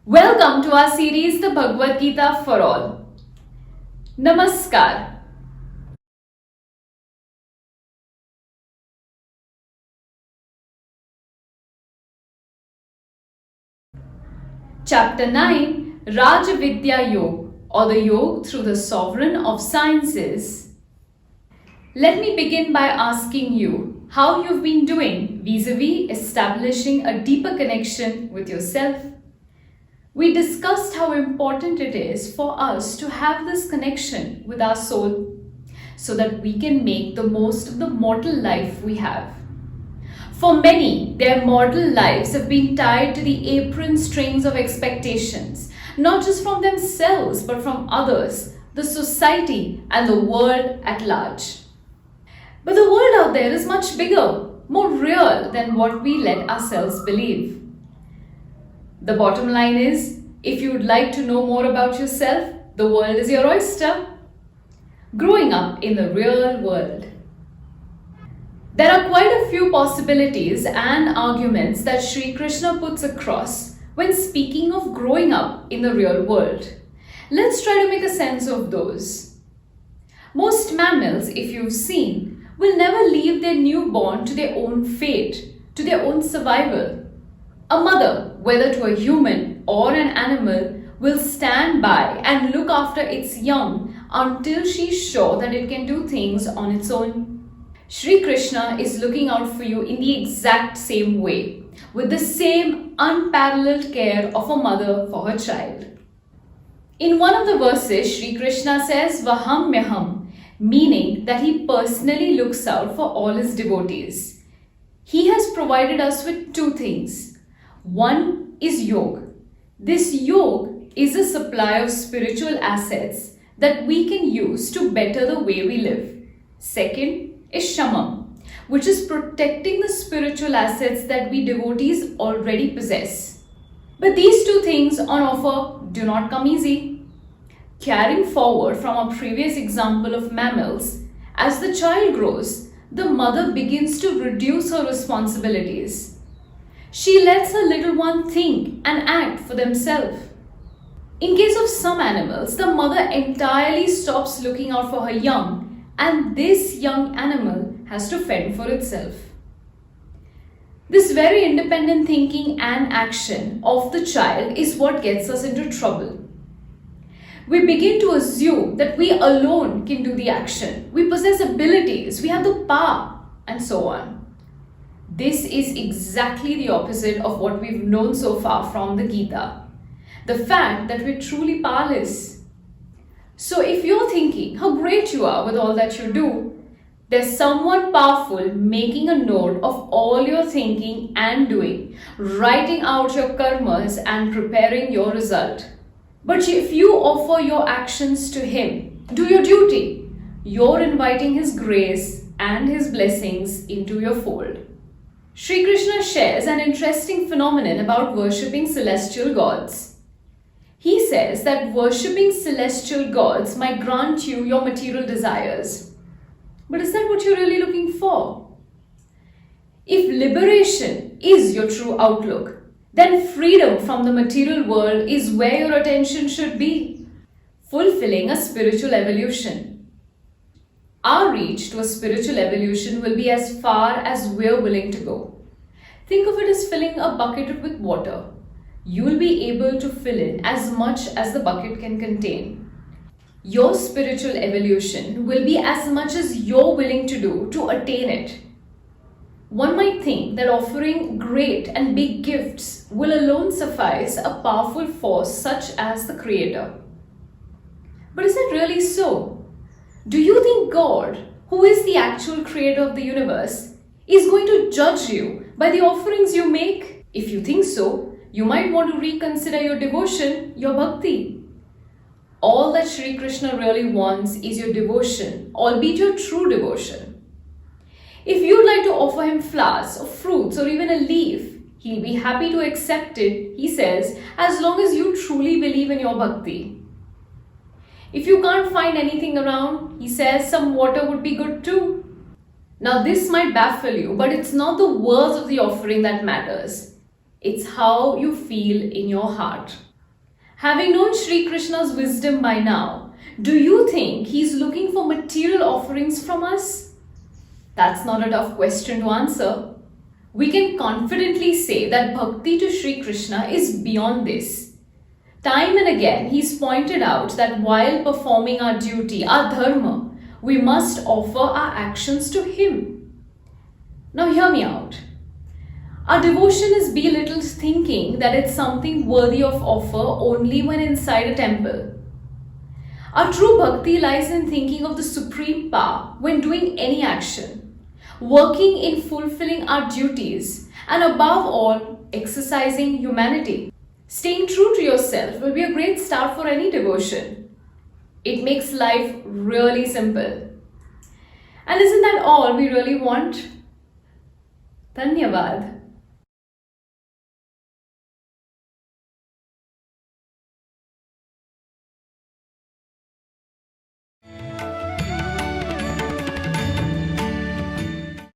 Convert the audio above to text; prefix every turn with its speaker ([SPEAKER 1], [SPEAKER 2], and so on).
[SPEAKER 1] Welcome to our series, The Bhagavad Gita for All. Namaskar. Chapter 9, Rāja Vidyā Yog, or the Yog through the Sovereign of Sciences. Let me begin by asking you how you've been doing vis-a-vis establishing a deeper connection with yourself. We discussed how important it is for us to have this connection with our soul so that we can make the most of the mortal life we have. For many, their mortal lives have been tied to the apron strings of expectations, not just from themselves but from others, the society, and the world at large. But the world out there is much bigger, more real than what we let ourselves believe. The bottom line is, if you would like to know more about yourself, the world is your oyster. Growing up in the real world. There are quite a few possibilities and arguments that Shri Krishna puts across when speaking of growing up in the real world. Let's try to make a sense of those. Most mammals, if you've seen, will never leave their newborn to their own fate, to their own survival. A mother, whether to a human or an animal, will stand by and look after its young until she's sure that it can do things on its own. Shri Krishna is looking out for you in the exact same way, with the same unparalleled care of a mother for her child. In one of the verses, Shri Krishna says, Vahamyaham, meaning that he personally looks out for all his devotees. He has provided us with two things. One is Yog. This Yog is a supply of spiritual assets that we can use to better the way we live. Second is Shamam, which is protecting the spiritual assets that we devotees already possess. But these two things on offer do not come easy. Carrying forward from our previous example of mammals, as the child grows, the mother begins to reduce her responsibilities. She lets her little one think and act for themselves. In case of some animals, the mother entirely stops looking out for her young, and this young animal has to fend for itself. This very independent thinking and action of the child is what gets us into trouble. We begin to assume that we alone can do the action, we possess abilities, we have the power, and so on. This is exactly the opposite of what we've known so far from the Gita. The fact that we're truly powerless. So if you're thinking how great you are with all that you do, there's someone powerful making a note of all your thinking and doing, writing out your karmas and preparing your result. But if you offer your actions to him, do your duty, you're inviting his grace and his blessings into your fold. Shri Krishna shares an interesting phenomenon about worshipping celestial gods. He says that worshipping celestial gods might grant you your material desires. But is that what you're really looking for? If liberation is your true outlook, then freedom from the material world is where your attention should be, fulfilling a spiritual evolution. Our reach to a spiritual evolution will be as far as we're willing to go. Think of it as filling a bucket with water. You will be able to fill in as much as the bucket can contain. Your spiritual evolution will be as much as you're willing to do to attain it. One might think that offering great and big gifts will alone suffice a powerful force such as the Creator. But is that really so? Do you think God, who is the actual creator of the universe, is going to judge you by the offerings you make? If you think so, you might want to reconsider your devotion, your bhakti. All that Shri Krishna really wants is your devotion, albeit your true devotion. If you'd like to offer him flowers or fruits or even a leaf, he'll be happy to accept it, he says, as long as you truly believe in your bhakti. If you can't find anything around, he says some water would be good too. Now this might baffle you, but it's not the words of the offering that matters. It's how you feel in your heart. Having known Shri Krishna's wisdom by now, do you think he's looking for material offerings from us? That's not a tough question to answer. We can confidently say that bhakti to Shri Krishna is beyond this. Time and again, he's pointed out that while performing our duty, our dharma, we must offer our actions to him. Now hear me out. Our devotion is belittled thinking that it's something worthy of offer only when inside a temple. Our true bhakti lies in thinking of the supreme power when doing any action, working in fulfilling our duties, and above all, exercising humanity. Staying true to yourself will be a great start for any devotion. It makes life really simple. And isn't that all we really want? Dhanyavad.